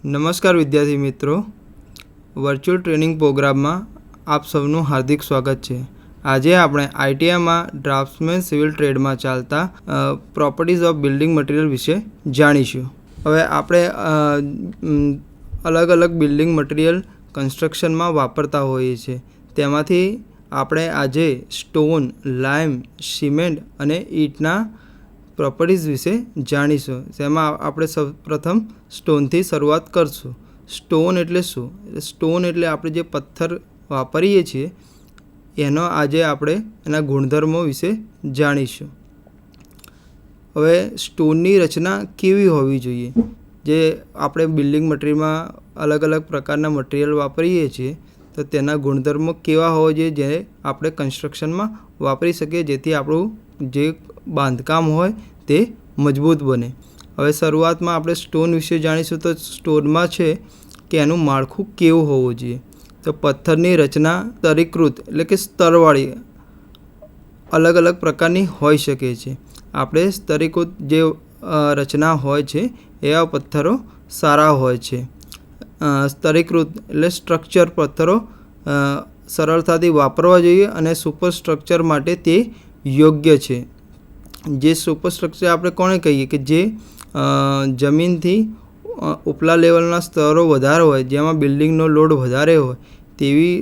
નમસ્કાર વિદ્યાર્થી મિત્રો, વર્ચ્યુઅલ ટ્રેનિંગ પ્રોગ્રામમાં આપ સૌનું હાર્દિક સ્વાગત છે। આજે આપણે આઈટીઆઈમાં ડ્રાફ્ટ્સમેન સિવિલ ટ્રેડમાં ચાલતા પ્રોપર્ટીઝ ઓફ બિલ્ડિંગ મટીરિયલ વિશે જાણીશું। હવે આપણે અલગ અલગ બિલ્ડિંગ મટીરિયલ કન્સ્ટ્રક્શનમાં વાપરતા હોઈએ છીએ। તેમાંથી આપણે આજે સ્ટોન, લાઇમ, સિમેન્ટ અને ઈંટના પ્રોપર્ટીઝ વિશે જાણીશું। તેમાં આપણે સૌપ્રથમ સ્ટોનથી શરૂઆત કરશું। સ્ટોન એટલે શું? સ્ટોન એટલે આપણે જે પથ્થર વાપરીએ છીએ એનો આજે આપણે એના ગુણધર્મો વિશે જાણીશું। હવે સ્ટોનની રચના કેવી હોવી જોઈએ? જે આપણે બિલ્ડિંગ મટીરિયલમાં અલગ અલગ પ્રકારના મટીરિયલ વાપરીએ છીએ તો તેના ગુણધર્મો કેવા હોવા જોઈએ જે આપણે કન્સ્ટ્રક્શનમાં વાપરી શકીએ, જેથી આપણું જે બાંધકામ હોય તે મજબૂત બને। હવે શરૂઆતમાં આપણે સ્ટોન વિશે જાણીશું। તો સ્ટોનમાં છે કે એનું માળખું કેવું હોવું જોઈએ? તો પથ્થરની રચના સ્તરીકૃત એટલે કે સ્તરવાળી અલગ અલગ પ્રકારની હોઈ શકે છે। આપણે સ્તરીકૃત જે રચના હોય છે એવા પથ્થરો સારા હોય છે। સ્તરીકૃત એટલે સ્ટ્રક્ચર પથ્થરો સરળતાથી વાપરવા જોઈએ અને સુપર સ્ટ્રક્ચર માટે તે યોગ્ય છે। જે સુપર સ્ટ્રક્ચર આપણે કોને કહીએ કે જે જમીનથી ઉપલા લેવલના સ્તરો વધારે હોય, જેમાં બિલ્ડિંગનો લોડ વધારે હોય તેવી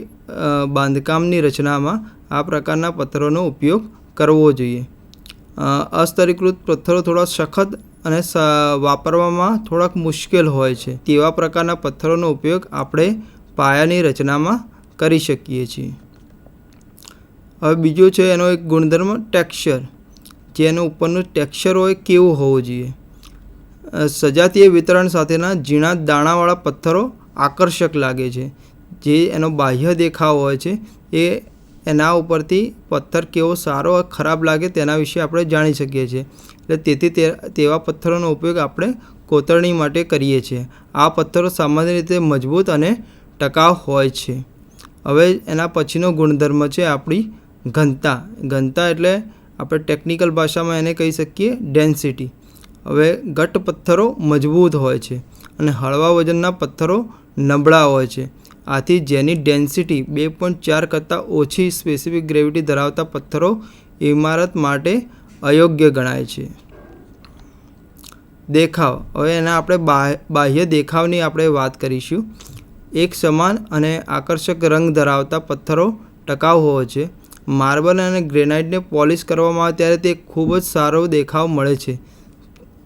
બાંધકામની રચનામાં આ પ્રકારના પથ્થરોનો ઉપયોગ કરવો જોઈએ। અસ્તરીકૃત પથ્થરો થોડા સખત અને વાપરવામાં થોડાક મુશ્કેલ હોય છે, તેવા પ્રકારના પથ્થરોનો ઉપયોગ આપણે પાયાની રચનામાં કરી શકીએ છીએ। હવે બીજો છે એનો એક ગુણધર્મ ટેક્સચર, જે એનું ઉપરનું ટેક્સચર હોય કેવું હોવું જોઈએ? સજાતીય વિતરણ સાથેના ઝીણા દાણાવાળા પથ્થરો આકર્ષક લાગે છે। જે એનો બાહ્ય દેખાવ હોય છે એ એના ઉપરથી પથ્થર કેવો સારો ખરાબ લાગે તેના વિશે આપણે જાણી શકીએ છીએ। એટલે તેથી તેવા પથ્થરોનો ઉપયોગ આપણે કોતરણી માટે કરીએ છીએ। આ પથ્થરો સામાન્ય રીતે મજબૂત અને ટકાઉ હોય છે। હવે એના પછીનો ગુણધર્મ છે આપણી ઘનતા। ઘનતા એટલે આપણે ટેકનિકલ ભાષામાં એને કહી શકીએ ડેન્સિટી। હવે ઘટ્ટ પથ્થરો મજબૂત હોય છે અને હળવા વજનના પથ્થરો નબળા હોય છે। આથી જેની ડેન્સિટી 2.4 કરતાં ઓછી સ્પેસિફિક ગ્રેવિટી ધરાવતા પથ્થરો ઇમારત માટે અયોગ્ય ગણાય છે। દેખાવ, હવે એના આપણે બાહ્ય દેખાવની આપણે વાત કરીશું। એક સમાન અને આકર્ષક રંગ ધરાવતા પથ્થરો ટકાઉ હોય છે। માર્બલ અને ગ્રેનાઇટને પોલિશ કરવામાં આવે ત્યારે તે ખૂબ જ સારો દેખાવ મળે છે,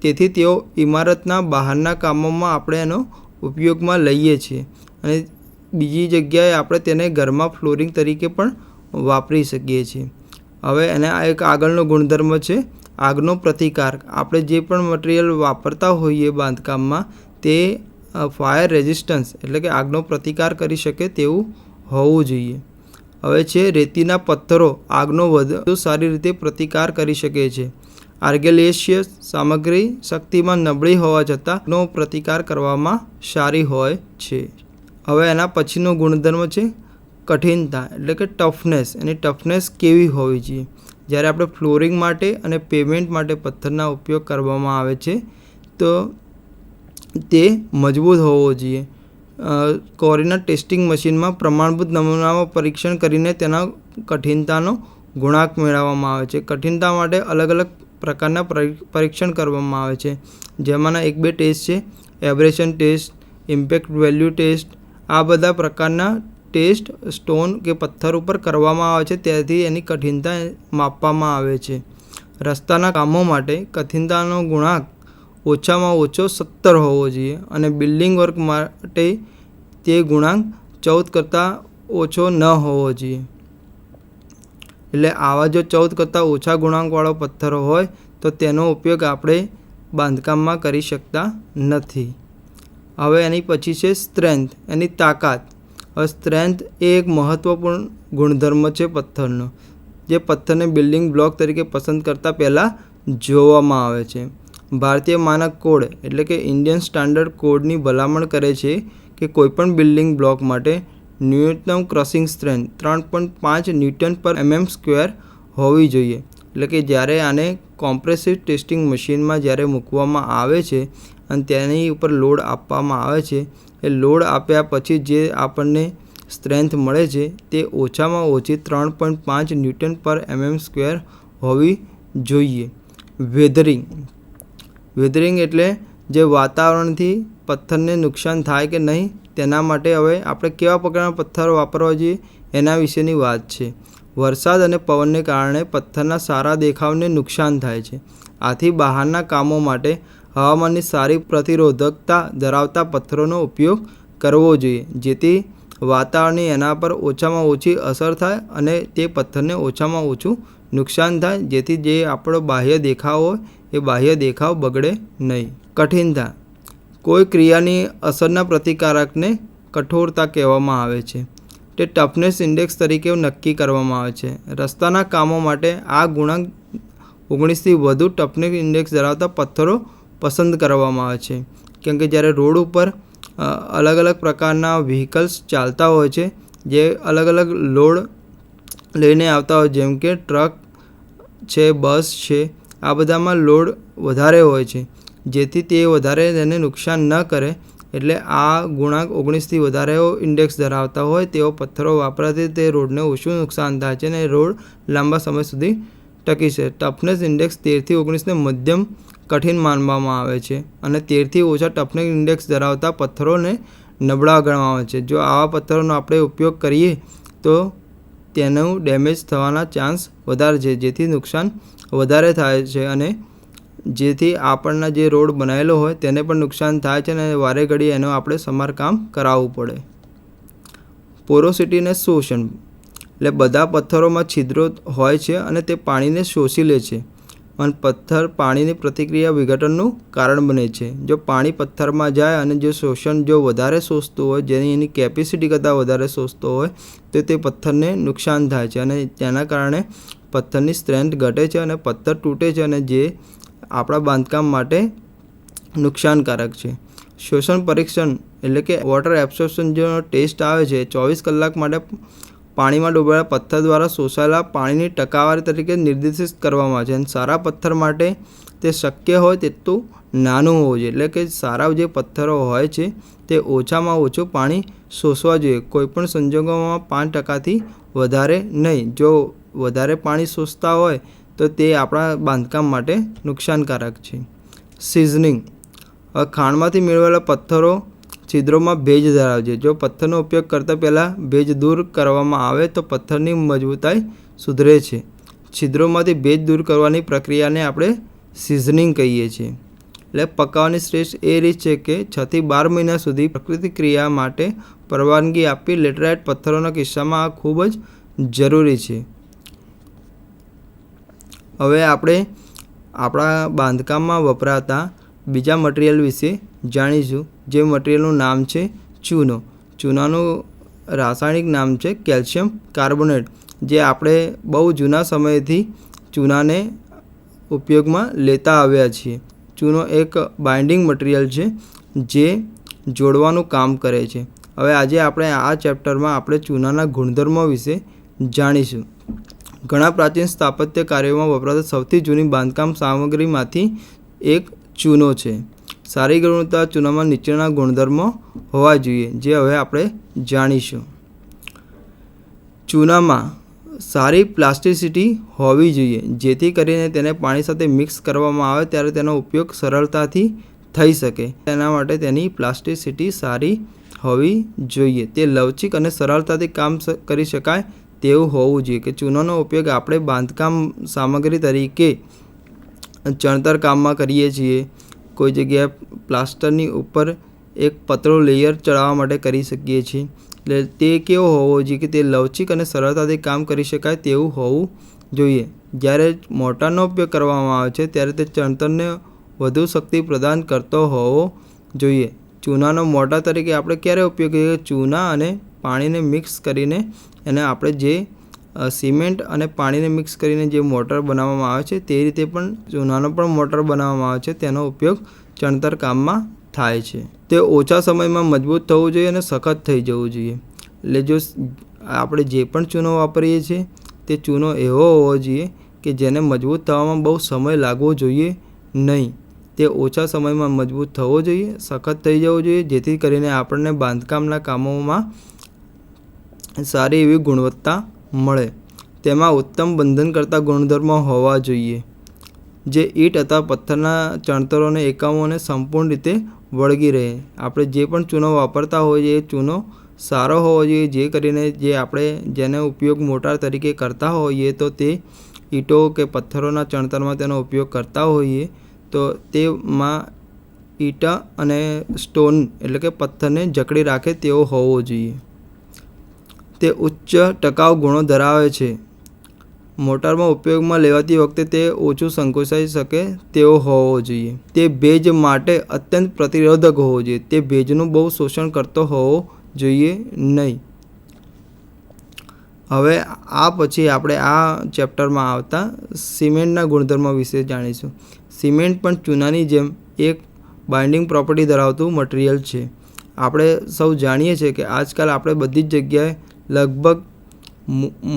તેથી તેઓ ઇમારતના બહારના કામોમાં આપણે એનો ઉપયોગમાં લઈએ છીએ અને બીજી જગ્યાએ આપણે તેને ઘરમાં ફ્લોરિંગ તરીકે પણ વાપરી શકીએ છીએ। હવે એને આ એક આગળનો ગુણધર્મ છે આગનો પ્રતિકાર। આપણે જે પણ મટીરિયલ વાપરતા હોઈએ બાંધકામમાં તે ફાયર રેઝિસ્ટન્સ એટલે કે આગનો પ્રતિકાર કરી શકે તેવું હોવું જોઈએ। હવે છે રેતીના પથ્થરો આગનો વધુ સારી રીતે પ્રતિકાર કરી શકે છે। આર્ગિલેશિયસ સામગ્રી શક્તિમાં નબળી હોવા છતાં નો પ્રતિકાર કરવામાં સારી હોય છે। હવે એના પછીનો ગુણધર્મ છે કઠિનતા એટલે કે ટફનેસ। એની ટફનેસ કેવી હોવી જોઈએ? જ્યારે આપણે ફ્લોરિંગ માટે અને પેમેન્ટ માટે પથ્થરના ઉપયોગ કરવામાં આવે છે તો તે મજબૂત હોવો જોઈએ। કોરિના ટેસ્ટિંગ મશીનમાં પ્રમાણભૂત નમૂનામાં પરીક્ષણ કરીને તેના કઠિનતાનો ગુણાંક મેળવવામાં આવે છે। કઠિનતા માટે અલગ અલગ પ્રકારના પરીક્ષણ કરવામાં આવે છે, જેમાંના 1-2 ટેસ્ટ છે abrasion test, impact value test. આ બધા પ્રકારના ટેસ્ટ સ્ટોન કે પથ્થર ઉપર કરવામાં આવે છે, ત્યાંથી એની કઠિનતા માપવામાં આવે છે। રસ્તાના કામો માટે કઠિનતાનો ગુણાંક ઓછામાં ઓછો 17 હોવો જોઈએ અને બિલ્ડિંગ વર્ક માટે તે ગુણાંક 14 કરતાં ઓછો ન હોવો જોઈએ। એટલે આવા જો 14 કરતાં ઓછા ગુણાંકવાળો પથ્થરો હોય તો તેનો ઉપયોગ આપણે બાંધકામમાં કરી શકતા નથી। હવે એની પછી છે સ્ટ્રેન્થ, એની તાકાત। હવે સ્ટ્રેન્થ એ એક મહત્ત્વપૂર્ણ ગુણધર્મ છે પથ્થરનો, જે પથ્થરને બિલ્ડિંગ બ્લોક તરીકે પસંદ કરતાં પહેલાં જોવામાં આવે છે। ભારતીય માનક કોડ એટલે કે ઇન્ડિયન સ્ટાન્ડર્ડ કોડની ભલામણ કરે છે કે કોઈપણ બિલ્ડિંગ બ્લોક માટે ન્યૂનતમ ક્રશિંગ સ્ટ્રેન્થ 3.5 ન્યૂટન પર mm² હોવી જોઈએ। એટલે કે જ્યારે આને કોમ્પ્રેસિવ ટેસ્ટિંગ મશીનમાં જ્યારે મૂકવામાં આવે છે અને તેની ઉપર લોડ આપવામાં આવે છે, એ લોડ આપ્યા પછી જે આપણને સ્ટ્રેન્થ મળે છે તે ઓછામાં ઓછી 3.5 ન્યૂટન પર mm² હોવી જોઈએ. વેધરિંગ એટલે જે વાતાવરણથી પથ્થરને નુકસાન થાય કે નહીં તેના માટે હવે આપણે કેવા પ્રકારના પથ્થરો વાપરવા જોઈએ એના વિશેની વાત છે. વરસાદ અને પવનને કારણે પથ્થરના સારા દેખાવને નુકસાન થાય છે. આથી બહારના કામો માટે હવામાનની સારી પ્રતિરોધકતા ધરાવતા પથ્થરોનો ઉપયોગ કરવો જોઈએ, જેથી વાતાવરણની એના પર ઓછામાં ઓછી અસર થાય અને તે પથ્થરને ઓછામાં ઓછું નુકસાન થાય, જેથી જે આપણો બાહ્ય દેખાવ હોય એ બાહ્ય દેખાવ બગડે નહીં. કઠિનતા. કોઈ ક્રિયાની અસરના પ્રતિકારકને કઠોરતા કહેવામાં આવે છે. તે ટફનેસ ઇન્ડેક્સ તરીકે નક્કી કરવામાં આવે છે. રસ્તાના કામો માટે આ ગુણાંક 19થી વધુ ટફનેસ ઇન્ડેક્સ ધરાવતા પથ્થરો પસંદ કરવામાં આવે છે, કેમ કે જ્યારે રોડ ઉપર અલગ અલગ પ્રકારના વ્હીકલ્સ ચાલતા હોય છે, જે અલગ અલગ લોડ લઈને આવતા હોય, જેમ કે ટ્રક છે, બસ છે, આ બધામાં લોડ વધારે હોય છે, જેથી તે વધારે તેને નુકસાન ન કરે. એટલે આ ગુણાંક 19થી વધારે ઇન્ડેક્સ ધરાવતા હોય તેવો પથ્થરો વાપરવાથી તે રોડને ઓછું નુકસાન થાય છે અને રોડ લાંબા સમય સુધી ટકી છે. ટફનેસ ઇન્ડેક્સ 13થી 19ને મધ્યમ કઠિન માનવામાં આવે છે અને 13થી ઓછા ટફનેસ ઇન્ડેક્સ ધરાવતા પથ્થરોને નબળા ગણવામાં આવે છે. જો આવા પથ્થરોનો આપણે ઉપયોગ કરીએ તો તેનું ડેમેજ થવાના ચાન્સ વધારે છે, જેથી નુકસાન વધારે થાય છે અને જેથી આપણના જે રોડ બનાવેલો હોય તેને પણ નુકસાન થાય છે અને વારે ઘડી એનું આપણે સમારકામ કરાવવું પડે. પોરોસિટી અને શોષણ. એટલે બધા પથ્થરોમાં છિદ્રો હોય છે અને તે પાણીને શોષી લે છે અને પથ્થર પાણીની પ્રતિક્રિયા વિઘટનનું કારણ બને છે. જો પાણી પથ્થરમાં જાય અને જો શોષણ જો વધારે શોષતું હોય, જેની એની કેપેસિટી કરતાં વધારે શોષતો હોય, તો તે પથ્થરને નુકસાન થાય છે અને તેના કારણે પથ્થરની સ્ટ્રેન્થ ઘટે છે અને પથ્થર તૂટે છે અને જે આપણા બાંધકામ માટે નુકસાનકારક છે. શોષણ પરીક્ષણ એટલે કે વોટર એબ્સોર્પ્શન જે ટેસ્ટ આવે છે, 24 કલાક માટે પાણીમાં ડૂબાયેલા પથ્થર દ્વારા શોષાયેલા પાણીની ટકાવારી તરીકે નિર્દેશિત કરવામાં આવે છે અને સારા પથ્થર માટે તે શક્ય હોય તેટલું નાનું હોવું જોઈએ. એટલે કે સારા જે પથ્થરો હોય છે તે ઓછામાં ઓછું પાણી શોષવા જોઈએ, કોઈપણ સંજોગોમાં 5%થી વધારે નહીં. જો વધારે પાણી શોષતા હોય તો તે આપણા બાંધકામ માટે નુકસાનકારક છે. સિઝનિંગ. હવે ખાણમાંથી મેળવેલા પથ્થરો છિદ્રોમાં ભેજ ધરાવે છે. જો પથ્થરનો ઉપયોગ કરતાં પહેલાં ભેજ દૂર કરવામાં આવે તો પથ્થરની મજબૂતાઈ સુધરે છે. છિદ્રોમાંથી ભેજ દૂર કરવાની પ્રક્રિયાને આપણે સિઝનિંગ કહીએ છીએ. એટલે પકાવવાની શ્રેષ્ઠ એ રીત છે કે 6થી 12 મહિના સુધી પ્રકૃતિ ક્રિયા માટે પરવાનગી આપી. લેટેરાઇટ પથ્થરોના કિસ્સામાં આ ખૂબ જ જરૂરી છે. હવે આપણે આપણા બાંધકામમાં વપરાતા બીજા મટીરિયલ વિશે જાણીશું, જે મટીરિયલનું નામ છે ચૂનો. ચૂનાનું રાસાયણિક નામ છે કેલ્શિયમ કાર્બોનેટ, જે આપણે બહુ જૂના સમયથી ચૂનાને ઉપયોગમાં લેતા આવ્યા છીએ. ચૂનો એક બાઇન્ડિંગ મટીરિયલ છે જે જોડવાનું કામ કરે છે. હવે આજે આપણે આ ચેપ્ટરમાં આપણે ચૂનાના ગુણધર્મો વિશે જાણીશું. ઘણા પ્રાચીન સ્થાપત્ય કાર્યોમાં વપરાતા સૌથી જૂની બાંધકામ સામગ્રીમાંથી એક ચૂનો છે. સારી ગુણવત્તા ચૂનામાં નીચેના ગુણધર્મો હોવા જોઈએ, જે હવે આપણે જાણીશું. ચૂનામાં સારી પ્લાસ્ટિસિટી હોવી જોઈએ, જેથી કરીને તેને પાણી સાથે મિક્સ કરવામાં આવે ત્યારે તેનો ઉપયોગ સરળતાથી થઈ શકે. તેના માટે તેની પ્લાસ્ટિસિટી સારી હોવી જોઈએ. તે લવચીક અને સરળતાથી કામ કરી શકાય તેવું હોવું જોઈએ. કે ચૂનાનો ઉપયોગ આપણે બાંધકામ સામગ્રી તરીકે ચણતર કામમાં કરીએ છીએ. કોઈ જગ્યાએ પ્લાસ્ટરની ઉપર એક પતળો લેયર ચડાવવા માટે કરી શકીએ છીએ. એટલે તે કેવો હોવો જોઈએ કે તે લવચીક અને સરળતાથી કામ કરી શકાય તેવું હોવું જોઈએ. જ્યારે મોર્ટારનો ઉપયોગ કરવામાં આવે છે ત્યારે તે ચણતરને વધુ શક્તિ પ્રદાન કરતો હોવો જોઈએ. ચૂનાનો મોર્ટાર તરીકે આપણે ક્યારે ઉપયોગ કરીએ? ચૂના અને પાણીને મિક્સ કરીને એને આપણે જે સિમેન્ટ અને પાણીને મિક્સ કરીને જે મોર્ટાર બનાવવામાં આવે છે તે રીતે પણ ચૂનાનો પણ મોર્ટાર બનાવવામાં આવે છે. તેનો ઉપયોગ ચણતર કામમાં થાય છે. તે ઓછા સમયમાં મજબૂત થવું જોઈએ અને સખત થઈ જવું જોઈએ. એટલે જો આપણે જે પણ ચૂનો વાપરીએ છીએ તે ચૂનો એવો હોવો જોઈએ કે જેને મજબૂત થવામાં બહુ સમય લાગવો જોઈએ નહીં. તે ઓછા સમયમાં મજબૂત થવો જોઈએ, સખત થઈ જવો જોઈએ, જેથી કરીને આપણને બાંધકામના કામોમાં સારી એવી ગુણવત્તા મળે. તેમાં ઉત્તમ બંધનકર્તા ગુણધર્મો હોવા જોઈએ, જે ઈંટ અથવા પથ્થરના ચણતરોને એકમોને સંપૂર્ણ રીતે વળગી રહે. આપણે જે પણ ચૂનો વાપરતા હોઈએ એ ચૂનો સારો હોવો જોઈએ, જે કરીને જેનો ઉપયોગ મોટાર તરીકે કરતા હોઈએ તો તે ઈંટો કે પથ્થરોના ચણતરમાં તેનો ઉપયોગ કરતા હોઈએ તો તેમાં ઈંટા અને સ્ટોન એટલે કે પથ્થરને જકડી રાખે તેવો હોવો જોઈએ. તે ઉચ્ચ ટકાઉ ગુણો ધરાવે છે. મોટારમાં ઉપયોગમાં લેવાતી વખતે તે ઓછું સંકોચાઈ શકે તેવો હોવો જોઈએ. તે ભેજ માટે અત્યંત પ્રતિરોધક હોવો જોઈએ. તે ભેજનું બહુ શોષણ કરતો હોવો જોઈએ નહીં. હવે આ પછી આપણે આ ચેપ્ટરમાં આવતા સિમેન્ટના ગુણધર્મો વિશે જાણીશું. સિમેન્ટ પણ ચૂનાની જેમ એક બાઇન્ડિંગ પ્રોપર્ટી ધરાવતું મટીરિયલ છે. આપણે સૌ જાણીએ છીએ કે આજકાલ આપણે બધી જ જગ્યાએ લગભગ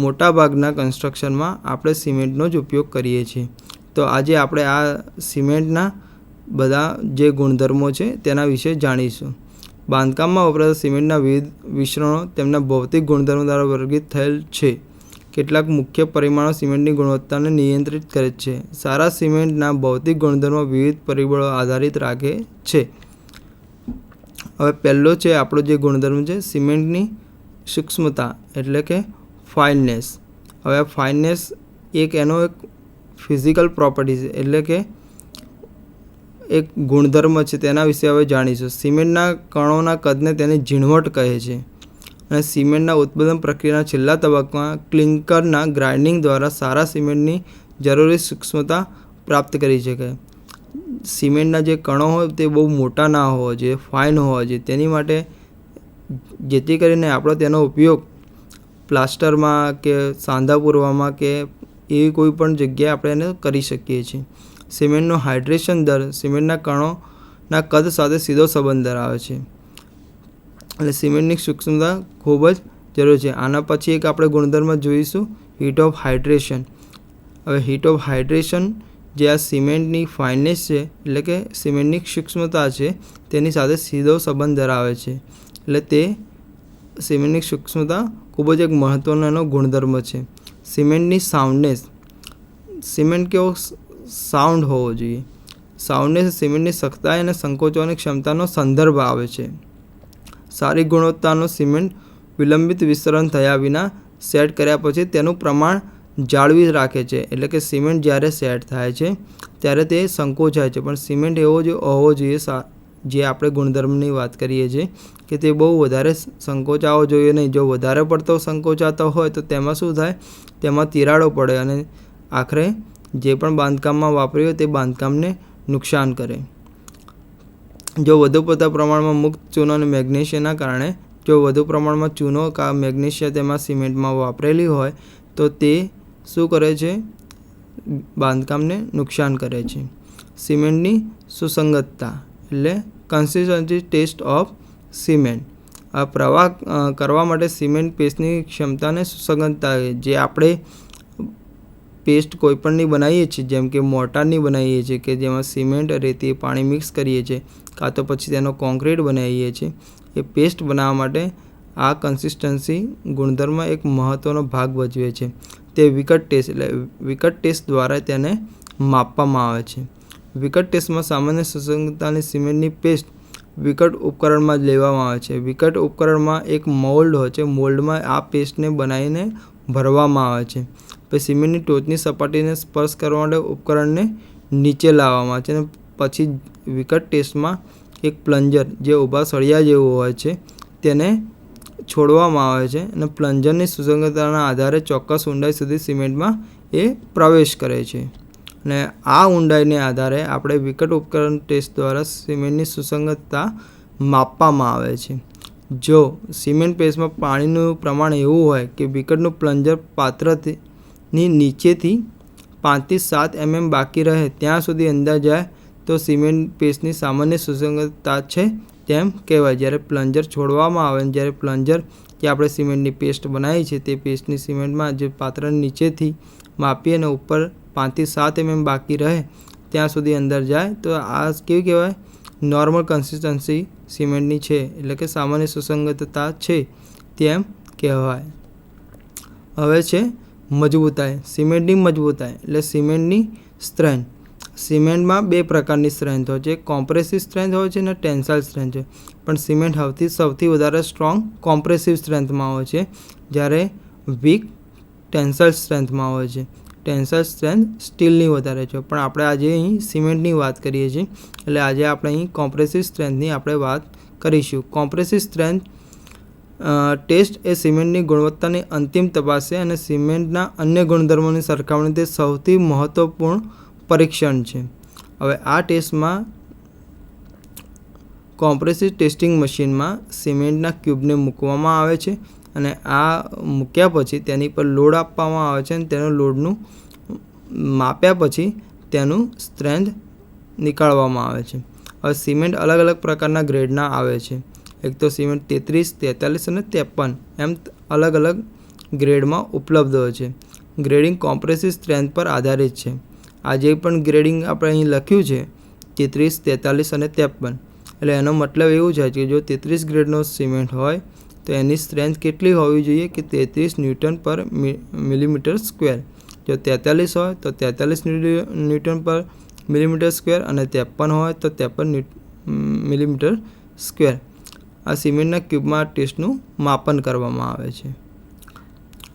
મોટાભાગના કન્સ્ટ્રક્શનમાં આપણે સિમેન્ટનો જ ઉપયોગ કરીએ છીએ. તો આજે આપણે આ સિમેન્ટના બધા જે ગુણધર્મો છે તેના વિશે જાણીશું. બાંધકામમાં વપરાતા સિમેન્ટના વિવિધ મિશ્રણો તેમના ભૌતિક ગુણધર્મો દ્વારા વર્ગીકૃત થયેલ છે. કેટલાક મુખ્ય પરિમાણો સિમેન્ટની ગુણવત્તાને નિયંત્રિત કરે છે. સારા સિમેન્ટના ભૌતિક ગુણધર્મો વિવિધ પરિબળો આધારિત રાખે છે. હવે પહેલો છે આપણો જે ગુણધર્મ છે સિમેન્ટની સૂક્ષ્મતા એટલે કે ફાઇનનેસ. હવે આ ફાઇનનેસ એનો એક ફિઝિકલ પ્રોપર્ટી છે એટલે કે એક ગુણધર્મ છે. તેના વિશે હવે જાણીશું. સિમેન્ટના કણોના કદને તેની ઝીણવટ કહે છે અને સિમેન્ટના ઉત્પાદન પ્રક્રિયાના છેલ્લા તબક્કામાં ક્લિંકરના ગ્રાઇન્ડિંગ દ્વારા સારા સિમેન્ટની જરૂરી સૂક્ષ્મતા પ્રાપ્ત કરી શકાય. સિમેન્ટના જે કણો હોય તે બહુ મોટા ના હોવા જોઈએ, ફાઇન હોવા જોઈએ. તેની માટે જેથી કરીને આપણે તેનો ઉપયોગ પ્લાસ્ટરમાં કે સાંધા પૂરવામાં કે એવી કોઈ પણ જગ્યાએ આપણે એને કરી શકીએ છીએ. સિમેન્ટનો હાઇડ્રેશન દર સિમેન્ટના કણોના કદ સાથે સીધો સંબંધ ધરાવે છે. એટલે સિમેન્ટની સૂક્ષ્મતા ખૂબ જ જરૂરી છે. આના પછી એક આપણે ગુણધર્મ જોઈશું હીટ ઓફ હાઇડ્રેશન. હવે હીટ ઓફ હાઇડ્રેશન જે આ સિમેન્ટની ફાઇનનેસ છે એટલે કે સિમેન્ટની સૂક્ષ્મતા છે તેની સાથે સીધો સંબંધ ધરાવે છે. એટલે તે સિમેન્ટની સૂક્ષ્મતા ખૂબ જ એક મહત્ત્વનો ગુણધર્મ છે. સિમેન્ટની સાઉન્ડનેસ. સિમેન્ટ કેવો સાઉન્ડ હોવો જોઈએ. સાઉન્ડનેસ સિમેન્ટની સખ્તાઈ અને સંકોચવાની ક્ષમતાનો સંદર્ભ આવે છે. સારી ગુણવત્તાનો સિમેન્ટ વિલંબિત વિસ્તરણ થયા વિના સેટ કર્યા પછી તેનું પ્રમાણ જાળવી રાખે છે. એટલે કે સિમેન્ટ જ્યારે સેટ થાય છે ત્યારે તે સંકોચાય છે, પણ સિમેન્ટ એવો જ હોવો જોઈએ જે આપણે ગુણધર્મની વાત કરીએ છીએ કે તે બહુ વધારે સંકોચાવો જોઈએ નહીં. જો વધારે પડતો સંકોચાતો હોય તો તેમાં શું થાય, તેમાં તિરાડો પડે અને આખરે જે પણ બાંધકામમાં વાપર્યું હોય તે બાંધકામને નુકસાન કરે. જો વધુ પડતા પ્રમાણમાં મુક્ત ચૂનો અને મેગ્નેશિયાના કારણે જો વધુ પ્રમાણમાં ચૂનો કે મેગ્નેશિયા તેમાં સિમેન્ટમાં વાપરેલી હોય તો તે શું કરે છે, બાંધકામને નુકસાન કરે છે. સિમેન્ટની સુસંગતતા એટલે કન્સિસ્ટન્સી ટેસ્ટ ઓફ સિમેન્ટ. આ પ્રવાહ કરવા માટે સિમેન્ટ પેસ્ટની ક્ષમતાને સુસંગતતા જે આપણે પેસ્ટ કોઈપણની બનાવીએ છીએ, જેમ કે મોર્ટારની બનાવીએ છીએ કે જેમાં સિમેન્ટ, રેતી, પાણી મિક્સ કરીએ છીએ, કાં તો પછી તેનો કોન્ક્રીટ બનાવીએ છીએ. એ પેસ્ટ બનાવવા માટે આ કન્સિસ્ટન્સી ગુણધર્મ એક મહત્ત્વનો ભાગ ભજવે છે. તે વિકટ ટેસ્ટ એટલે વિકટ ટેસ્ટ દ્વારા તેને માપવામાં આવે છે. વિકટ ટેસ્ટમાં સામાન્ય સુસંગતતાની સિમેન્ટની પેસ્ટ વિકટ ઉપકરણમાં જ લેવામાં આવે છે. વિકટ ઉપકરણમાં એક મોલ્ડ હોય છે. મોલ્ડમાં આ પેસ્ટને બનાવીને ભરવામાં આવે છે. પછી સિમેન્ટની ટોચની સપાટીને સ્પર્શ કરવા માટે ઉપકરણને નીચે લાવવામાં આવે છે અને પછી વિકટ ટેસ્ટમાં એક પ્લન્જર જે ઊભા સળિયા જેવું હોય છે તેને છોડવામાં આવે છે અને પ્લન્જરની સુસંગતતાના આધારે ચોક્કસ ઊંડાઈ સુધી સિમેન્ટમાં એ પ્રવેશ કરે છે. અને આ ઊંડાઈને આધારે આપણે વિકટ ઉપકરણ ટેસ્ટ દ્વારા સિમેન્ટની સુસંગતતા માપવામાં આવે છે. જો સિમેન્ટ પેસ્ટમાં પાણીનું પ્રમાણ એવું હોય કે વિકટનું પ્લન્જર પાત્રની નીચેથી 5 થી 7 mm બાકી રહે ત્યાં સુધી અંદર જાય તો સિમેન્ટ પેસ્ટની સામાન્ય સુસંગતતા છે તેમ કહેવાય. જ્યારે પ્લન્જર છોડવામાં આવે અને જ્યારે પ્લન્જર કે આપણે સિમેન્ટની પેસ્ટ બનાવી છે તે પેસ્ટની સિમેન્ટમાં જે પાત્રની નીચેથી માપીએ અને ઉપર 5 થી 7 mm બાકી રહે ત્યાં સુધી અંદર જાય તો આ કેવી કહેવાય? નોર્મલ કન્સિસ્ટન્સી સિમેન્ટની છે, એટલે કે સામાન્ય સુસંગતતા છે તેમ કહેવાય. હવે છે મજબૂતાઈ. સિમેન્ટની મજબૂતાઈ એટલે સિમેન્ટની સ્ટ્રેન્થ. સિમેન્ટમાં 2 પ્રકારની સ્ટ્રેન્થ હોય છે, કોમ્પ્રેસિવ સ્ટ્રેન્થ હોય છે અને ટેન્સાઇલ સ્ટ્રેન્થ છે. પણ સિમેન્ટ સૌથી વધારે સ્ટ્રોંગ કોમ્પ્રેસિવ સ્ટ્રેન્થમાં હોય છે, જ્યારે વીક ટેન્સાઇલ સ્ટ્રેન્થમાં હોય છે. ટેન્સાઇલ સ્ટ્રેન્થ સ્ટીલની વધારે છે, પણ આપણે આજે અહીં સિમેન્ટની વાત કરીએ છીએ, એટલે આજે આપણે અહીં કોમ્પ્રેસિવ સ્ટ્રેન્થની આપણે વાત કરીશું. કોમ્પ્રેસિવ સ્ટ્રેન્થ ટેસ્ટ એ સિમેન્ટની ગુણવત્તાની અંતિમ તપાસ છે અને સિમેન્ટના અન્ય ગુણધર્મોની સરખામણી તે સૌથી મહત્વપૂર્ણ પરીક્ષણ છે. હવે આ ટેસ્ટમાં કોમ્પ્રેસિવ ટેસ્ટિંગ મશીનમાં સિમેન્ટના ક્યુબને મૂકવામાં આવે છે અને આ મૂક્યા પછી તેની પર લોડ આપવામાં આવે છે અને તેનું લોડનું માપ્યા પછી તેનું સ્ટ્રેન્થ નીકાળવામાં આવે છે. હવે સિમેન્ટ અલગ અલગ પ્રકારના ગ્રેડના આવે છે. એક તો સિમેન્ટ 33, 43 અને 53 એમ અલગ અલગ ગ્રેડમાં ઉપલબ્ધ હોય છે. ગ્રેડિંગ કોમ્પ્રેસિવ સ્ટ્રેન્થ પર આધારિત છે. આ જે પણ ગ્રેડિંગ આપણે અહીં લખ્યું છે 33, 43 અને 53, એટલે એનો મતલબ એવું છે કે જો 33 ગ્રેડનો સિમેન્ટ હોય તો એની સ્ટ્રેન્થ કેટલી હોવી જોઈએ કે 33 ન્યૂટન પર મિલીમીટર સ્ક્વેર. જો 43 હોય તો 43 ન્યૂટન પર મિલીમીટર સ્ક્વેર અને 53 હોય તો 53 મિલીમીટર સ્ક્વેર. આ સિમેન્ટના ક્યુબમાં ટેસ્ટનું માપન કરવામાં આવે છે.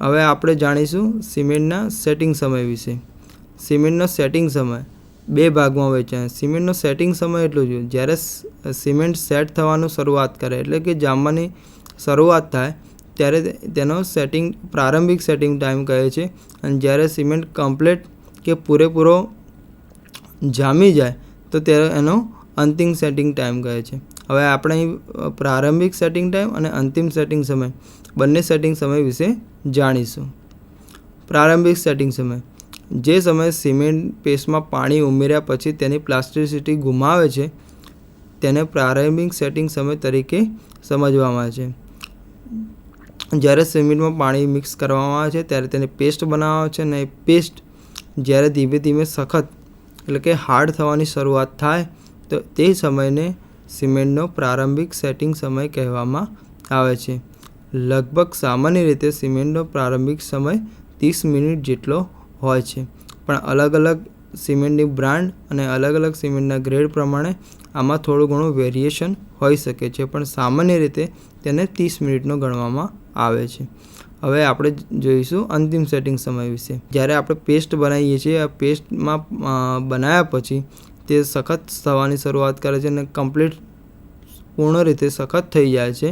હવે આપણે જાણીશું સિમેન્ટના સેટિંગ સમય વિશે. સિમેન્ટનો સેટિંગ સમય 2 ભાગમાં વહેંચાય. સિમેન્ટનો સેટિંગ સમય એટલું છે જ્યારે સિમેન્ટ સેટ થવાનું શરૂઆત કરે, એટલે કે જામવાની શરૂઆત થાય ત્યારે તેનો પ્રારંભિક સેટિંગ ટાઈમ કહે છે, અને જ્યારે સિમેન્ટ કમ્પ્લીટ કે પૂરેપૂરો જામી જાય તો ત્યારે એનો અંતિમ સેટિંગ ટાઈમ કહે છે. હવે આપણે અહીં પ્રારંભિક સેટિંગ ટાઈમ અને અંતિમ સેટિંગ સમય બંને સેટિંગ સમય વિશે જાણીશું. પ્રારંભિક સેટિંગ સમય જે સમયે સિમેન્ટ પેસ્ટમાં પાણી ઉમેર્યા પછી તેની પ્લાસ્ટિસિટી ગુમાવે છે તેને પ્રારંભિક સેટિંગ સમય તરીકે સમજવામાં આવે છે. જ્યારે સિમેન્ટમાં પાણી મિક્સ કરવામાં આવે છે ત્યારે તેને પેસ્ટ બનાવવામાં આવે છે અને એ પેસ્ટ જ્યારે ધીમે ધીમે સખત એટલે કે હાર્ડ થવાની શરૂઆત થાય તો તે સમયને સિમેન્ટનો પ્રારંભિક સેટિંગ સમય કહેવામાં આવે છે. લગભગ સામાન્ય રીતે સિમેન્ટનો પ્રારંભિક સમય 30 મિનિટ જેટલો હોય છે, પણ અલગ અલગ સિમેન્ટની બ્રાન્ડ અને અલગ અલગ સિમેન્ટના ગ્રેડ પ્રમાણે આમાં થોડું ઘણું વેરિએશન હોઈ શકે છે, પણ સામાન્ય રીતે તેને 30 મિનિટનો ગણવામાં આવે છે. હવે આપણે જોઈશું અંતિમ સેટિંગ સમય વિશે. જ્યારે આપણે પેસ્ટ બનાવીએ છીએ, આ પેસ્ટમાં બનાવ્યા પછી તે સખત થવાની શરૂઆત કરે છે અને કમ્પ્લીટ પૂર્ણ રીતે સખત થઈ જાય છે.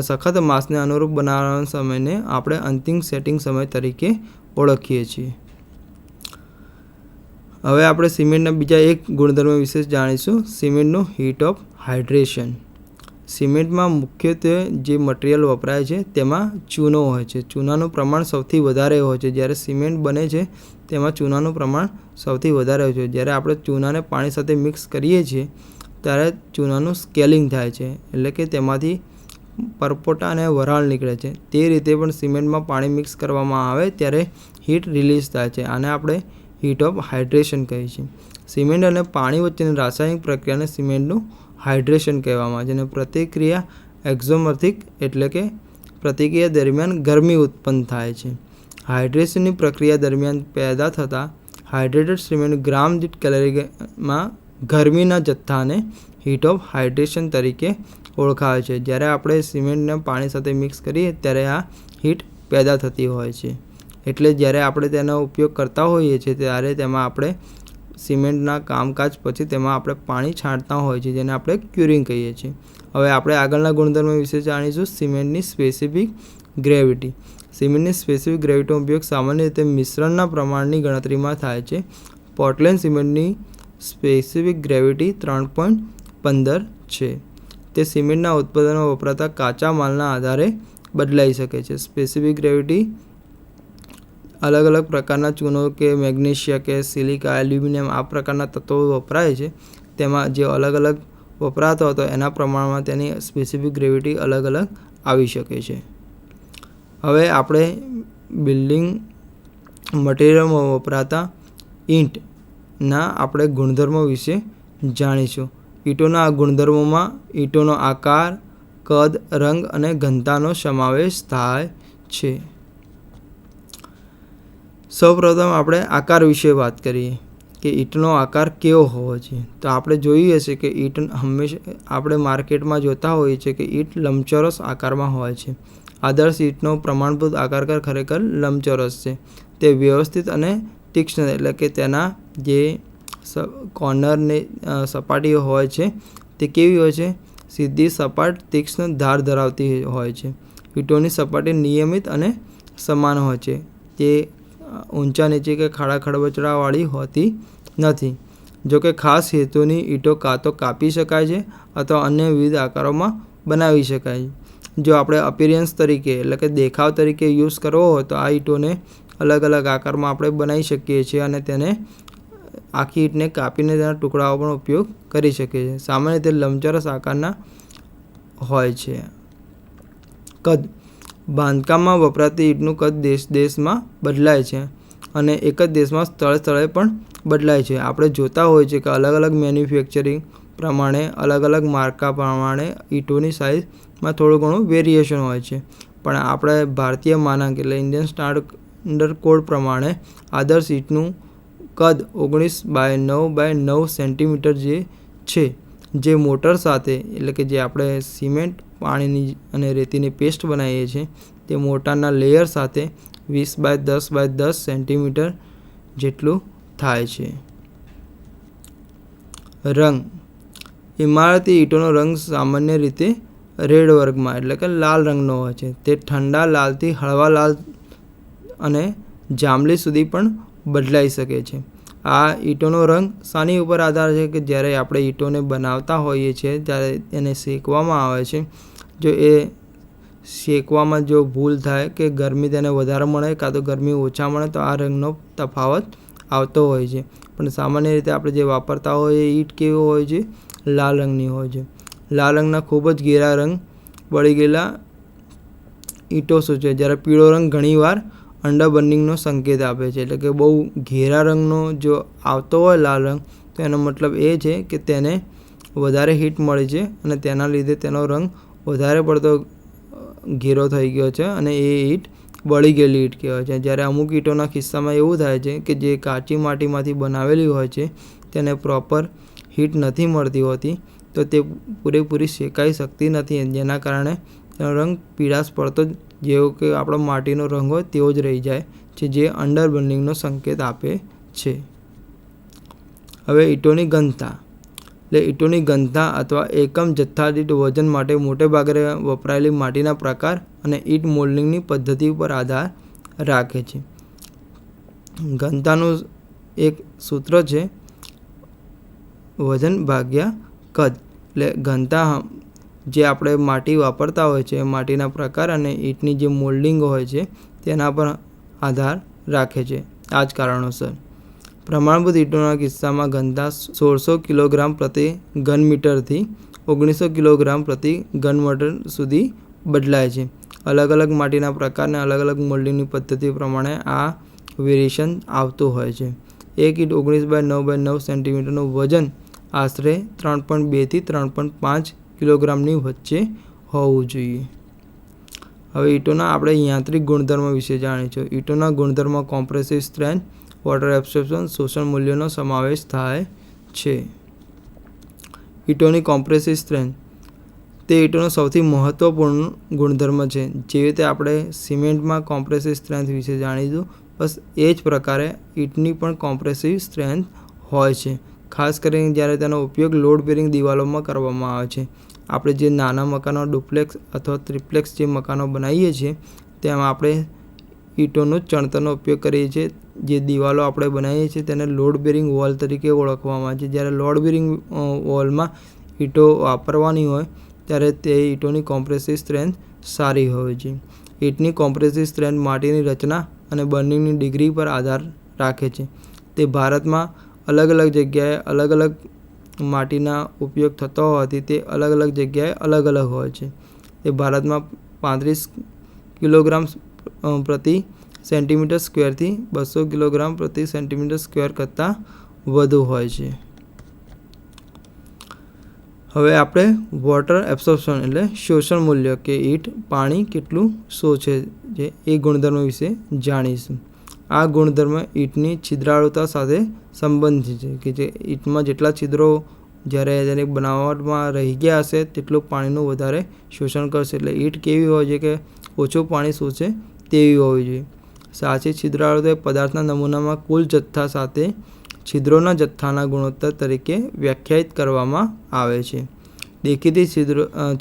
સખત માસને અનુરૂપ બનાવવાના સમયને આપણે અંતિમ સેટિંગ સમય તરીકે ઓળખીએ છીએ. હવે આપણે સિમેન્ટના બીજા એક ગુણધર્મ વિશે જાણીશું, સિમેન્ટનું હીટ ઓફ હાઇડ્રેશન. સિમેન્ટમાં મુખ્યત્વે જે મટીરિયલ વપરાય છે તેમાં ચૂનો હોય છે. ચૂનાનું પ્રમાણ સૌથી વધારે હોય છે. જ્યારે સિમેન્ટ બને છે તેમાં ચૂનાનું પ્રમાણ સૌથી વધારે હોય છે. જ્યારે આપણે ચૂનાને પાણી સાથે મિક્સ કરીએ છીએ ત્યારે ચૂનાનું સ્કેલિંગ થાય છે, એટલે કે તેમાંથી પરપોટા અને વરાળ નીકળે છે. તે રીતે પણ સિમેન્ટમાં પાણી મિક્સ કરવામાં આવે ત્યારે હીટ રિલીઝ થાય છે. આને આપણે હીટ ઓફ હાઇડ્રેશન કહીએ છીએ. સિમેન્ટ અને પાણી વચ્ચેની રાસાયણિક પ્રક્રિયાને સિમેન્ટનું હાઇડ્રેશન કહેવામાં આવે છે અને પ્રતિક્રિયા એક્ઝોથર્મિક એટલે કે પ્રતિક્રિયા દરમિયાન ગરમી ઉત્પન્ન થાય છે. હાઇડ્રેશનની પ્રક્રિયા દરમિયાન પેદા થતા હાઇડ્રેટેડ સિમેન્ટ ગ્રામ દીઠ કેલરીમાં ગરમીના જથ્થાને હીટ ઓફ હાઇડ્રેશન તરીકે ઓળખાય છે. જ્યારે આપણે સિમેન્ટને પાણી સાથે મિક્સ કરીએ ત્યારે આ હીટ પેદા થતી હોય છે. એટલે જ્યારે આપણે તેનો ઉપયોગ કરતા હોઈએ છીએ ત્યારે તેમાં આપણે સિમેન્ટના કામકાજ પછી તેમાં આપણે પાણી છાંટતા હોય છે, જેને આપણે ક્યુરિંગ કહીએ છીએ. હવે આપણે આગળના ગુણધર્મ વિશે જાણીશું, સિમેન્ટની સ્પેસિફિક ગ્રેવિટી. સિમેન્ટની સ્પેસિફિક ગ્રેવિટીનો ઉપયોગ સામાન્ય રીતે મિશ્રણના પ્રમાણની ગણતરીમાં થાય છે. પોર્ટલેન્ડ સિમેન્ટની સ્પેસિફિક ગ્રેવિટી 3.15 છે. તે સિમેન્ટના ઉત્પાદનમાં વપરાતા કાચા માલના આધારે બદલાઈ શકે છે. સ્પેસિફિક ગ્રેવિટી અલગ અલગ પ્રકારના ચૂનો કે મેગ્નેશિયા કે સિલિકા, એલ્યુમિનિયમ આ પ્રકારના તત્વો વપરાય છે. તેમાં જે અલગ અલગ વપરાતો હતો એના પ્રમાણમાં તેની સ્પેસિફિક ગ્રેવિટી અલગ અલગ આવી શકે છે. હવે આપણે બિલ્ડિંગ મટીરિયલમાં વપરાતા ઈંટના આપણે ગુણધર્મો વિશે જાણીશું. ઈંટોના ગુણધર્મોમાં ઈંટોનો આકાર, કદ, રંગ અને ઘનતાનો સમાવેશ થાય છે. સૌપ્રથમ આપણે આકાર વિશે વાત કરીએ કે ઈંટનો આકાર કેવો હોવો જોઈએ. તો આપણે જોયું હશે કે ઈંટ હંમેશા આપણે માર્કેટમાં જોતા હોઈએ છીએ કે ઈંટ લંબચોરસ આકારમાં હોય છે. આદર્શ ઈંટનો પ્રમાણભૂત આકાર ખરેખર લંબચોરસ છે. તે વ્યવસ્થિત અને તીક્ષ્ણ એટલે કે તેના જે કોર્નરની સપાટીઓ હોય છે તે કેવી હોય છે? સીધી, સપાટ, તીક્ષ્ણ ધાર ધરાવતી હોય છે. ઈંટોની સપાટી નિયમિત અને સમાન હોય છે. તે ઊંચા નીચે કે ખાડા ખરબચડાવાળી હોતી નથી. જોકે ખાસ હેતુની ઈંટો કાં તો કાપી શકાય છે અથવા અન્ય વિવિધ આકારોમાં બનાવી શકાય છે. જો આપણે અપિયરન્સ તરીકે એટલે કે દેખાવ તરીકે યુઝ કરવો હોય તો આ ઈંટોને અલગ અલગ આકારમાં આપણે બનાવી શકીએ છીએ અને તેને આખી ઈંટને કાપીને તેના ટુકડાઓ પણ ઉપયોગ કરી શકીએ છીએ. સામાન્ય રીતે લંબચોરસ આકારના હોય છે. કદ. બાંધકામમાં વપરાતી ઈંટનું કદ દેશમાં બદલાય છે અને એક જ દેશમાં સ્થળે પણ બદલાય છે. આપણે જોતા હોઈએ છીએ કે અલગ અલગ મેન્યુફેક્ચરિંગ પ્રમાણે, અલગ અલગ માર્કા પ્રમાણે ઈંટોની સાઇઝમાં થોડું ઘણું વેરિએશન હોય છે. પણ આપણે ભારતીય માનક એટલે ઇન્ડિયન સ્ટાન્ડર્ડ કોડ પ્રમાણે આદર્શ ઈંટનું કદ 19x9x9 સેન્ટીમીટર જે છે. જે મોટર સાથે એટલે કે જે આપણે સિમેન્ટ, પાણીની અને રેતીની પેસ્ટ બનાવીએ છીએ તે મોટાના લેયર સાથે 20x10x10 સેન્ટીમીટર જેટલું થાય છે. રંગ. ઇમારતી ઈંટોનો રંગ સામાન્ય રીતે રેડ વર્ગમાં એટલે કે લાલ રંગનો હોય છે. તે ઠંડા લાલથી હળવા લાલ અને જાંબલી સુધી પણ બદલાઈ શકે છે. આ ઈંટોનો રંગ શાની ઉપર આધાર છે કે જ્યારે આપણે ઈંટોને બનાવતા હોઈએ છીએ ત્યારે એને શેકવામાં આવે છે. જો એ શેકવામાં જો ભૂલ થાય કે ગરમી તેને વધારે મળે કાં તો ગરમી ઓછા મળે તો આ રંગનો તફાવત આવતો હોય છે. પણ સામાન્ય રીતે આપણે જે વાપરતા હોઈએ ઈંટ કેવી હોય છે? લાલ રંગની હોય છે. લાલ રંગના ખૂબ જ ઘેરા રંગ બળી ગયેલા ઈંટો સૂચવે. જ્યારે પીળો રંગ ઘણીવાર અંડરબર્નિંગનો સંકેત આપે છે. એટલે કે બહુ ઘેરા રંગનો જો આવતો હોય લાલ રંગ તો એનો મતલબ એ છે કે તેને વધારે હીટ મળી છે અને તેના લીધે તેનો રંગ વધારે પડતો ઘેરો થઈ ગયો છે અને એ ઈંટ બળી ગયેલી ઈંટ કહેવાય છે. જ્યારે અમુક ઈંટોના કિસ્સામાં એવું થાય છે કે જે કાચી માટીમાંથી બનાવેલી હોય છે તેને પ્રોપર હીટ નથી મળતી હોતી તો તે પૂરેપૂરી શેકાઈ શકતી નથી. જેના કારણે તેનો રંગ પીળાશ પડતો જેવો કે આપણો માટીનો રંગ હોય તેવો જ રહી જાય છે, જે અંડરબર્નિંગનો સંકેત આપે છે. હવે ઈંટોની ઘનતા. એટલે ઈંટોની ઘનતા અથવા એકમ જથ્થા દીઠ વજન માટે મોટે ભાગે વપરાયેલી માટીના પ્રકાર અને ઈંટ મોલ્ડિંગની પદ્ધતિ ઉપર આધાર રાખે છે. ઘનતાનું એક સૂત્ર છે વજન ભાગ્યા કદ. એટલે ઘનતા જે આપણે માટી વાપરતા હોય છે માટીના પ્રકાર અને ઈંટની જે મોલ્ડિંગ હોય છે તેના પર આધાર રાખે છે. આ જ કારણોસર પ્રમાણભૂત ઈંટોના કિસ્સામાં ઘનતા 1600 કિલોગ્રામ પ્રતિ ઘન મીટરથી 1900 કિલોગ્રામ પ્રતિ ઘન મીટર સુધી બદલાય છે. અલગ અલગ માટીના પ્રકારને અલગ અલગ મોલ્ડિંગની પદ્ધતિ પ્રમાણે આ વેરિએશન આવતું હોય છે. એક ઈંટ 19x9x9 સેન્ટીમીટરનું વજન આશરે 3.2 થી 3.5 કિલોગ્રામની વચ્ચે હોવું જોઈએ. હવે ઈંટોના આપણે યાંત્રિક ગુણધર્મો વિશે જાણીશું. ઈંટોના ગુણધર્મો કોમ્પ્રેસિવ સ્ટ્રેન્થ, વોટર એબ્સોર્પ્શન, શોષણ મૂલ્યોનો સમાવેશ થાય છે. ઈંટોની કોમ્પ્રેસિવ સ્ટ્રેન્થ તે ઈંટોનો સૌથી મહત્વપૂર્ણ ગુણધર્મ છે. જેવી રીતે આપણે સિમેન્ટમાં કોમ્પ્રેસિવ સ્ટ્રેન્થ વિશે જાણીશું બસ એ જ પ્રકારે ઈંટની પણ કોમ્પ્રેસિવ સ્ટ્રેન્થ હોય છે. ખાસ કરીને જ્યારે તેનો ઉપયોગ લોડ બેરિંગ દિવાલોમાં કરવામાં આવે છે. આપણે જે નાના મકાનો ડુપ્લેક્સ અથવા ત્રિપ્લેક્સ જે મકાનો બનાવીએ છીએ તેમાં આપણે ઈંટોનો ચણતરનો ઉપયોગ કરીએ છીએ. જે દિવાલો આપણે બનાવીએ છીએ તેને લોડ બેરિંગ વોલ તરીકે ઓળખવામાં આવે છે. જ્યારે લોડ બેરિંગ વોલમાં ઈંટો વાપરવાની હોય ત્યારે તે ઈંટોની કોમ્પ્રેસિવ સ્ટ્રેન્થ સારી હોય છે. ઈંટની કોમ્પ્રેસિવ સ્ટ્રેન્થ માટીની રચના અને બર્નિંગની ડિગ્રી પર આધાર રાખે છે. તે ભારતમાં અલગ અલગ જગ્યાએ અલગ અલગ માટીના ઉપયોગ થતો હોવાથી તે અલગ અલગ જગ્યાએ અલગ અલગ હોય છે. તે ભારતમાં 35 કિલોગ્રામ પ્રતિ સેન્ટીમીટર સ્ક્વેરથી 200 કિલોગ્રામ પ્રતિ સેન્ટીમીટર સ્ક્વેર કરતાં વધુ હોય છે. હવે આપણે વોટર એબ્સોર્પ્શન એટલે શોષણ મૂલ્ય કે ઈંટ પાણી કેટલું શોષે છે એ ગુણધર્મ વિશે જાણીશું. આ ગુણધર્મ ઈંટની છિદ્રાળુતા સાથે સંબંધિત છે કે જે ઈંટમાં જેટલા છિદ્રો જ્યારે તેની બનાવટમાં રહી ગયા હશે તેટલું પાણીનું વધારે શોષણ કરશે. એટલે ઈંટ કેવી હોય છે કે ઓછું પાણી શોષે તેવી હોવી જોઈએ. સાચી છિદ્રાળુતા પદાર્થના નમૂનામાં કુલ જથ્થા સાથે છિદ્રોના જથ્થાના ગુણોત્તર તરીકે વ્યાખ્યાયિત કરવામાં આવે છે. દેખીતી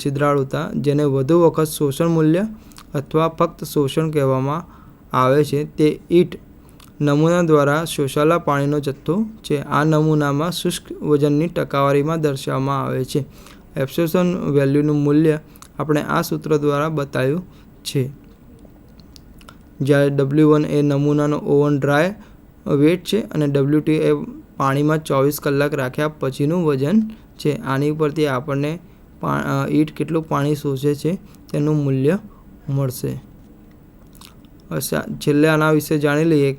છિદ્રાળુતા જેને વધુ વખત શોષણ મૂલ્ય અથવા ફક્ત શોષણ કહેવામાં આવે છે તે ઈંટ નમૂના દ્વારા શોષાયેલા પાણીનો જથ્થો છે. આ નમૂનામાં શુષ્ક વજનની ટકાવારીમાં દર્શાવવામાં આવે છે. એબ્સોર્પ્શન વેલ્યુનું મૂલ્ય આપણે આ સૂત્ર દ્વારા બતાવ્યું છે. જ્યારે W1 એ નમૂનાનો ઓવન ડ્રાય વેટ છે અને W2 એ પાણીમાં 24 કલાક રાખ્યા પછીનું વજન છે. આની ઉપરથી આપણને ઈંટ કેટલું પાણી શોષે છે તેનું મૂલ્ય મળશે. છેલ્લે આના વિશે જાણી લઈએ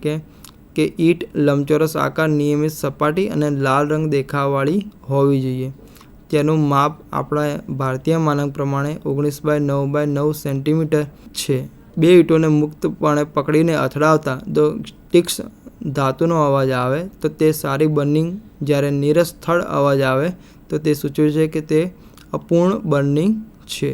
કે ઈંટ લંબચોરસ આકાર, નિયમિત સપાટી અને લાલ રંગ દેખાવવાળી હોવી જોઈએ. તેનું માપ આપણા ભારતીય માનક પ્રમાણે 19x9x9 સેન્ટીમીટર છે. બે ઈંટોને મુક્તપણે પકડીને અથડાવતા જો તીક્ષ્ણ ધાતુનો અવાજ આવે તો તે સારી બર્નિંગ, જ્યારે નિરસ્થળ અવાજ આવે તો તે સૂચવે છે કે તે અપૂર્ણ બર્નિંગ છે.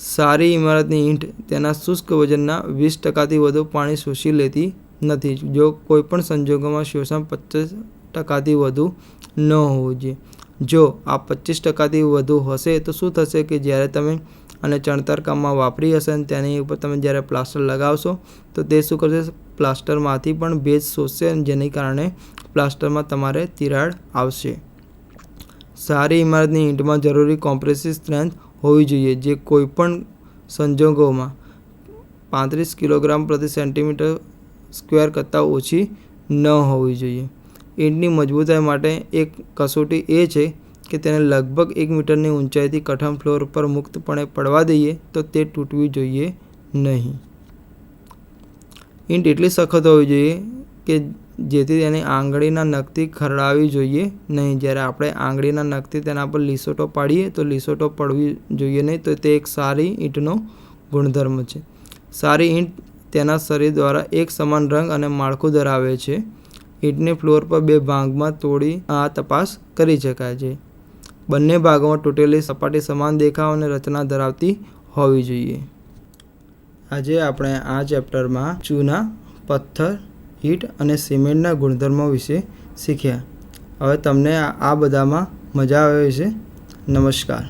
સારી ઇમારતની ઈંટ તેના શુષ્ક વજનના 20%થી વધુ પાણી શોષી લેતી નથી. જો કોઈપણ સંજોગોમાં શોષણ 25%થી વધુ ન હોવું જોઈએ. જો આ 25%થી વધુ હશે તો શું થશે કે જ્યારે તમે આને ચણતર કામમાં વાપરી હશે અને તેની ઉપર તમે જ્યારે પ્લાસ્ટર લગાવશો તો તે શું કરશે, પ્લાસ્ટરમાંથી પણ ભેજ શોષશે જેને કારણે પ્લાસ્ટરમાં તમારે તિરાડ આવશે. સારી ઇમારતની ઈંટમાં જરૂરી કોમ્પ્રેસિવ સ્ટ્રેન્થ હોવી જોઈએ જે કોઈપણ સંજોગોમાં 35 કિલોગ્રામ પ્રતિ સેન્ટીમીટર સ્ક્વેર કરતાં ઓછી ન હોવી જોઈએ. ઈંટની મજબૂતાઈ માટે એક કસોટી એ છે કે તેને લગભગ 1 મીટરની ઊંચાઈથી કઠણ ફ્લોર પર મુક્તપણે પડવા દઈએ તો તે તૂટવી જોઈએ નહીં. ઈંટ એટલી સખત હોવી જોઈએ કે જેથી તેની આંગળીના નખથી ખરડાવી જોઈએ નહીં. જ્યારે આપણે આંગળીના નખથી તેના પર લીસોટો પાડીએ તો લીસોટો પડવી જોઈએ નહીં. તો તે એક સારી ઈંટનો ગુણધર્મ છે. સારી ઈંટ તેના શરીર દ્વારા એક સમાન રંગ અને માળખું ધરાવે છે. ઈંટને ફ્લોર પર 2 ભાગમાં તોડી આ તપાસ કરી શકાય છે. બંને ભાગોમાં તૂટેલી સપાટી સમાન દેખાવ અને રચના ધરાવતી હોવી જોઈએ. આજે આપણે આ ચેપ્ટરમાં ચૂના, પથ્થર, ઈંટ અને સિમેન્ટના ગુણધર્મો વિશે શીખ્યા. હવે તમને આ બધામાં મજા આવે છે. નમસ્કાર.